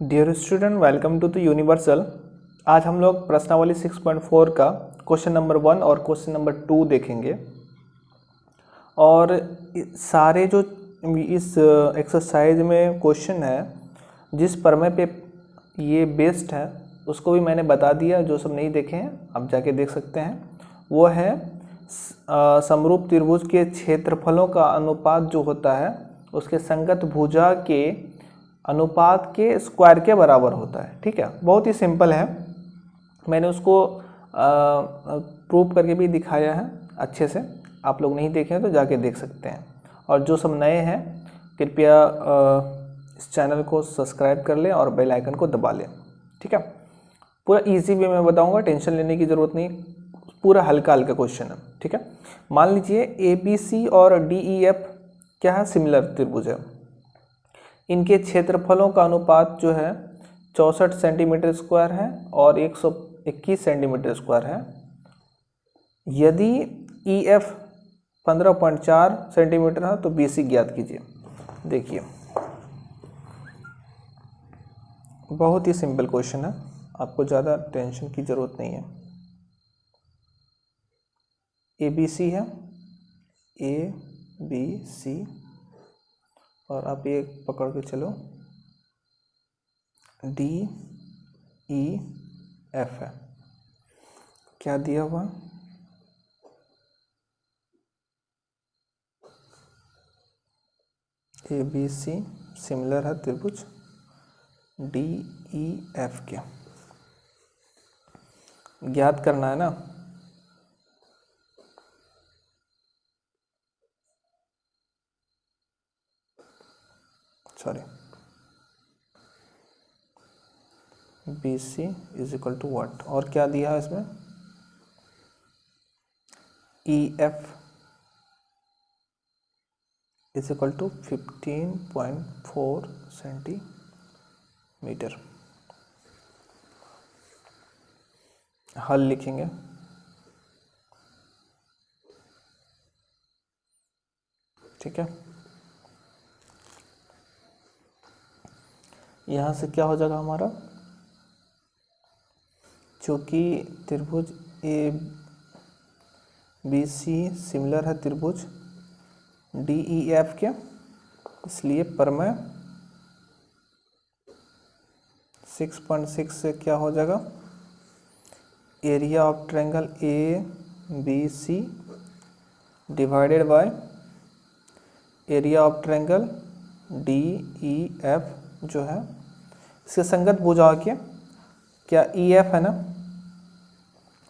Dear student, welcome to the universal. आज हम लोग प्रश्नावली 6.4 का क्वेश्चन नंबर 1 और क्वेश्चन नंबर 2 देखेंगे। और सारे जो इस एक्सरसाइज में क्वेश्चन है जिस प्रमेय पे ये बेस्ड है उसको भी मैंने बता दिया। जो सब नहीं देखे हैं आप जाके देख सकते हैं। वो है समरूप त्रिभुज के क्षेत्रफलों का अनुपात जो होता है उसके संगत भुजा के अनुपात के स्क्वायर के बराबर होता है। ठीक है, बहुत ही सिंपल है। मैंने उसको प्रूव करके भी दिखाया है अच्छे से। आप लोग नहीं देखे हैं तो जाके देख सकते हैं। और जो सब नए हैं कृपया इस चैनल को सब्सक्राइब कर लें और बेल आइकन को दबा लें। ठीक है, पूरा इजी वे में बताऊंगा, टेंशन लेने की ज़रूरत नहीं। पूरा हल्का हल्का क्वेश्चन है। ठीक है, मान लीजिए ABC और DEF क्या है, सिमिलर त्रिभुज है। इनके क्षेत्रफलों का अनुपात जो है 64 सेंटीमीटर स्क्वायर है और 121 सेंटीमीटर स्क्वायर है। यदि EF 15.4 सेंटीमीटर है तो BC ज्ञात कीजिए। देखिए, बहुत ही सिंपल क्वेश्चन है, आपको ज़्यादा टेंशन की ज़रूरत नहीं है। ABC है, ABC, और आप ये पकड़ के चलो DEF है। क्या दिया हुआ? ABC सिमिलर है त्रिभुज DEF के। ज्ञात करना है ना। Sorry, BC is equal to what, और क्या दिया है इसमें? EF is equal to 15.4 centimetre. हल लिखेंगे। ठीक है, यहाँ से क्या हो जाएगा हमारा, चूँकि त्रिभुज ABC सिमिलर है त्रिभुज DEF के, इसलिए प्रमेय 6.6 से क्या हो जाएगा, area of triangle ABC divided by area of triangle DEF जो है इसके संगत भुजा के, क्या EF है ना,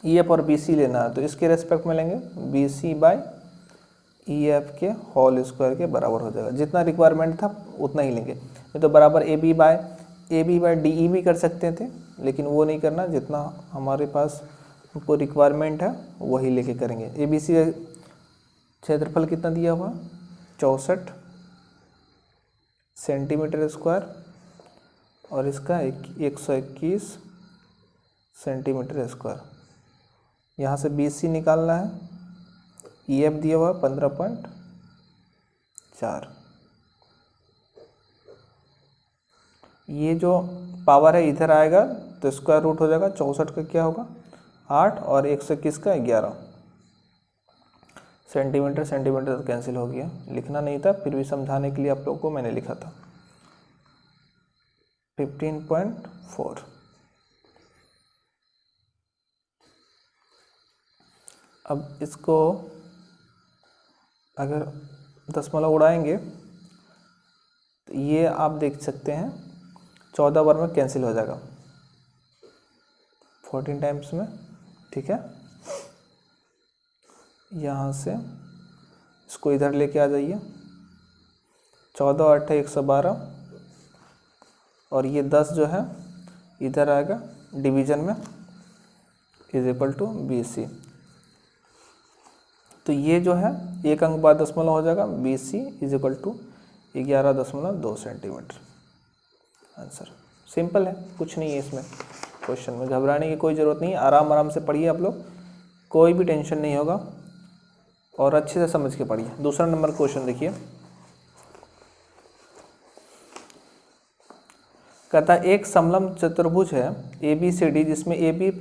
EF और BC लेना है तो इसके रेस्पेक्ट में लेंगे BC बाय EF के होल स्क्वायर के बराबर हो जाएगा। जितना रिक्वायरमेंट था उतना ही लेंगे। ये तो बराबर AB बाय DE भी कर सकते थे, लेकिन वो नहीं करना। जितना हमारे पास हमको रिक्वायरमेंट है वही लेके करेंगे। ABC क्षेत्रफल कितना दिया हुआ, 64 सेंटीमीटर स्क्वायर, और इसका 121 सेंटीमीटर स्क्वायर। यहाँ से BC निकालना है। EF दिया हुआ 15.4। ये जो पावर है इधर आएगा तो स्क्वायर रूट हो जाएगा। 64 का क्या होगा 8 और 121 का 11 सेंटीमीटर। सेंटीमीटर तो कैंसिल हो गया, लिखना नहीं था, फिर भी समझाने के लिए आप लोगों को मैंने लिखा था 15.4। अब इसको अगर दशमलव उड़ाएंगे तो ये आप देख सकते हैं 14 बार में कैंसिल हो जाएगा 14 टाइम्स में। ठीक है, यहाँ से इसको इधर लेके आ जाइए। 14 और 8 112, और ये 10 जो है इधर आएगा डिवीजन में, इज इक्वल टू BC। तो ये जो है एक अंक बाद दशमलव हो जाएगा, BC is equal to 11.2 centimetre. Answer simple है, कुछ नहीं है इसमें क्वेश्चन में, घबराने की कोई ज़रूरत नहीं है। आराम आराम से पढ़िए आप लोग, कोई भी टेंशन नहीं होगा, और अच्छे से समझ के पढ़िए। दूसरा नंबर क्वेश्चन देखिए, कहता है एक समलंब चतुर्भुज है ए बी सी डी, जिसमें ए बी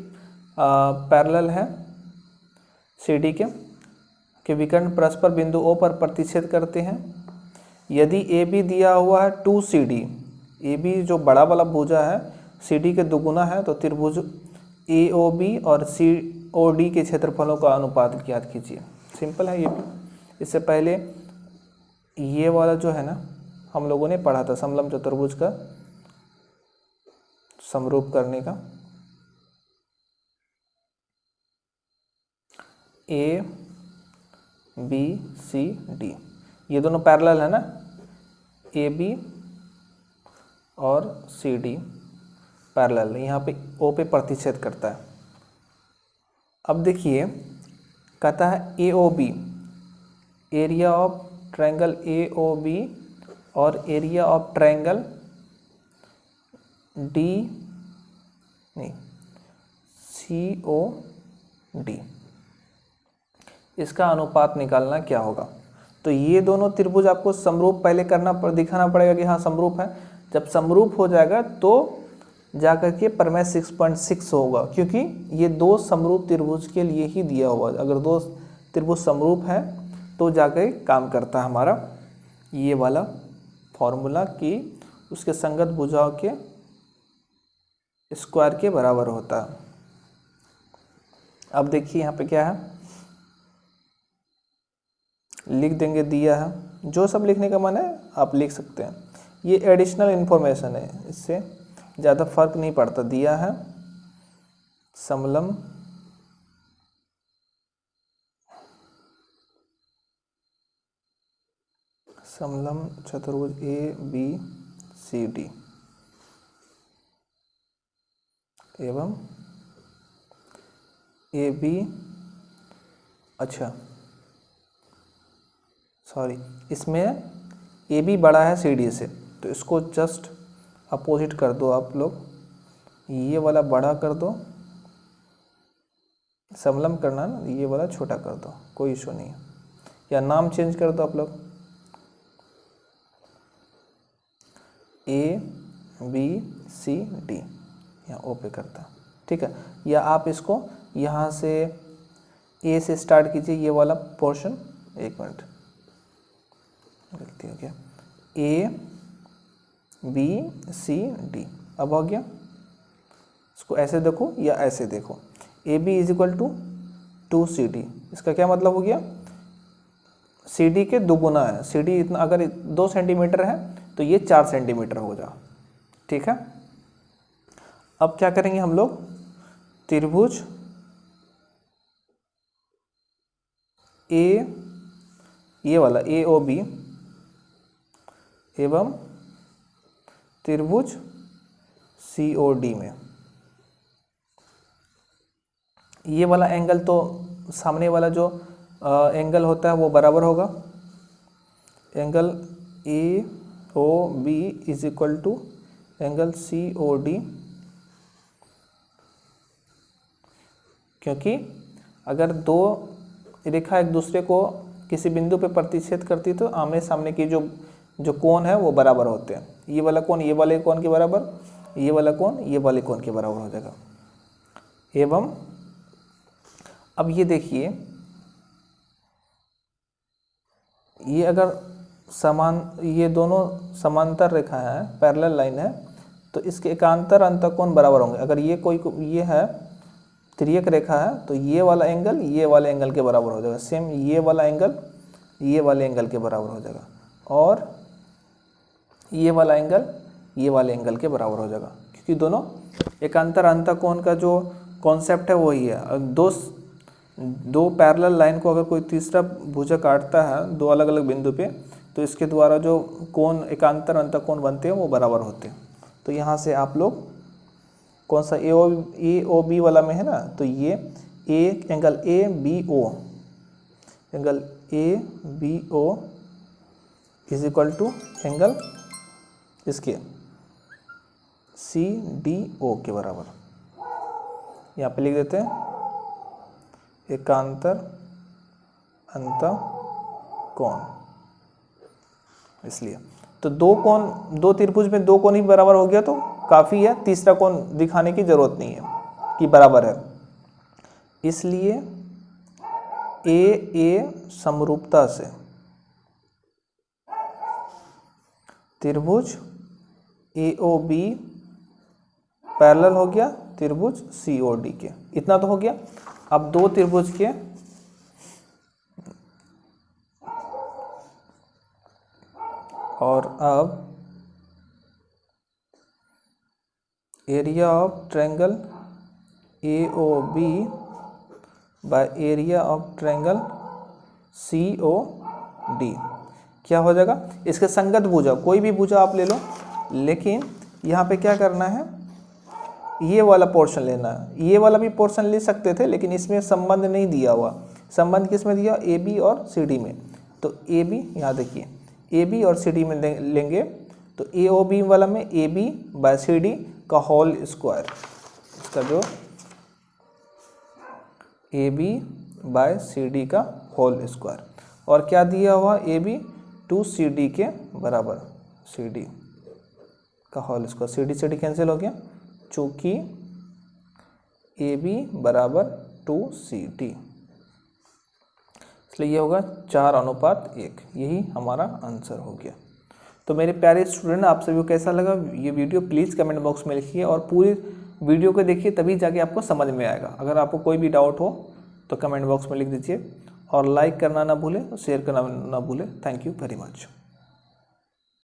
पैरेलल है सी डी के विकर्ण परस्पर बिंदु ओ पर प्रतिच्छेद करते हैं। यदि ए बी दिया हुआ है 2CD, ए बी जो बड़ा वाला भुजा है सी डी के दुगुना है, तो त्रिभुज ए ओ बी और सी ओ डी के क्षेत्रफलों का अनुपात ज्ञात कीजिए। सिंपल है ये भी। इससे पहले ये वाला जो है ना हम लोगों ने पढ़ा था समलंब चतुर्भुज का समरूप करने का। ए बी सी डी ये दोनों पैरेलल है ना, ए बी और सी डी पैरेलल, यहाँ पे ओ पे प्रतिच्छेद करता है। अब देखिए कहता है A O B, area of triangle A O B और एरिया ऑफ ट्रायंगल डी नहीं सी ओ डी, इसका अनुपात निकालना क्या होगा। तो ये दोनों त्रिभुज आपको समरूप पहले दिखाना पड़ेगा कि हाँ समरूप है। जब समरूप हो जाएगा तो जाकर के प्रमेय 6.6 होगा, क्योंकि ये दो समरूप त्रिभुज के लिए ही दिया हुआ है। अगर दो त्रिभुज समरूप है तो जाकर काम करता है हमारा ये वाला फॉर्मूला कि उसके संगत भुजाओं के स्क्वायर के बराबर होता है। अब देखिए यहाँ पे क्या है, लिख देंगे, दिया है। जो सब लिखने का मन है आप लिख सकते हैं, ये एडिशनल इन्फॉर्मेशन है, इससे ज़्यादा फर्क नहीं पड़ता। दिया है समलंब चतुर्भुज ए बी सी डी एवं ए बी, अच्छा सॉरी, इसमें ए बी बड़ा है सी डी से, तो इसको जस्ट अपोजिट कर दो आप लोग, ये वाला बड़ा कर दो, समलंब करना ना, ये वाला छोटा कर दो, कोई इशू नहीं है। या नाम चेंज कर दो आप लोग, ए बी सी डी, यहाँ ओ पे करता, ठीक है। या आप इसको यहाँ से ए से स्टार्ट कीजिए, ये वाला पोर्शन, एक मिनट गलती हो गया, ए बी सी डी, अब हो गया। इसको ऐसे देखो या ऐसे देखो, A B is equal to 2CD, इसका क्या मतलब हो गया, सी डी के दुगुना है। सी डी इतना अगर 2 सेंटीमीटर है तो ये 4 सेंटीमीटर हो जा, ठीक है। अब क्या करेंगे हम लोग, त्रिभुज ए, ये वाला ए ओ बी एवं त्रिभुज सी ओ डी में ये वाला एंगल, तो सामने वाला जो एंगल होता है वो बराबर होगा, angle A O B is equal to angle C O D, क्योंकि अगर दो रेखा एक दूसरे को किसी बिंदु पे प्रतिच्छेद करती तो आमने सामने की जो कोण है वो बराबर होते हैं। ये वाला कोण ये वाले कोण के बराबर, ये वाला कोण ये वाले कोण के बराबर हो जाएगा। एवं अब ये देखिए, ये अगर ये दोनों समांतर रेखा है, पैरेलल लाइन है, तो इसके एकांतर अंतःकोण बराबर होंगे। अगर ये है तिर्यक रेखा है तो ये वाला एंगल ये वाले एंगल के बराबर हो जाएगा, सेम ये वाला एंगल ये वाले एंगल के बराबर हो जाएगा, और ये वाला एंगल ये वाले एंगल के बराबर हो जाएगा, क्योंकि दोनों एकांतर अंतःकोण का जो कॉन्सेप्ट है वही है। दो पैरेलल लाइन को अगर कोई तीसरा भुजा काटता है दो अलग अलग बिंदु पे, तो इसके द्वारा जो कोण एकांतर अंतःकोण बनते हैं वो बराबर होते हैं। तो यहाँ से आप लोग कौन सा ए ओ बी वाला में है ना, तो ये angle A B O, angle A B O is equal to angle इसके सी डी ओ के बराबर, यहाँ पे लिख देते हैं एकांतर अंतःकोण, इसलिए। तो दो त्रिभुज में दो कोण ही बराबर हो गया तो काफ़ी है, तीसरा कोण दिखाने की ज़रूरत नहीं है कि बराबर है। इसलिए ए समरूपता से त्रिभुज AOB पैरेलल हो गया त्रिभुज COD के। इतना तो हो गया। अब दो त्रिभुज के और अब area of triangle AOB by area of triangle COD क्या हो जाएगा? इसके संगत भुजा, कोई भी भुजा आप ले लो, लेकिन यहाँ पे क्या करना है, ये वाला पोर्शन लेना है। ये वाला भी पोर्शन ले सकते थे, लेकिन इसमें संबंध नहीं दिया हुआ। संबंध किस में दिया? AB और CD में। तो AB यहाँ देखिए, AB और CD में लेंगे तो AOB वाला में AB बाय CD का होल स्क्वायर, इसका जो AB बाय CD का होल स्क्वायर, और क्या दिया हुआ? AB टू CD के बराबर, CD का होल स्क्वायर। CD कैंसिल हो गया, चूँकि AB बराबर 2CD, इसलिए ये होगा 4:1। यही हमारा आंसर हो गया। तो मेरे प्यारे स्टूडेंट, आप सभी को कैसा लगा ये वीडियो प्लीज़ कमेंट बॉक्स में लिखिए और पूरी वीडियो को देखिए, तभी जाके आपको समझ में आएगा। अगर आपको कोई भी डाउट हो तो कमेंट बॉक्स में लिख दीजिए और लाइक करना ना भूलें, शेयर करना ना भूलें। Thank you very much.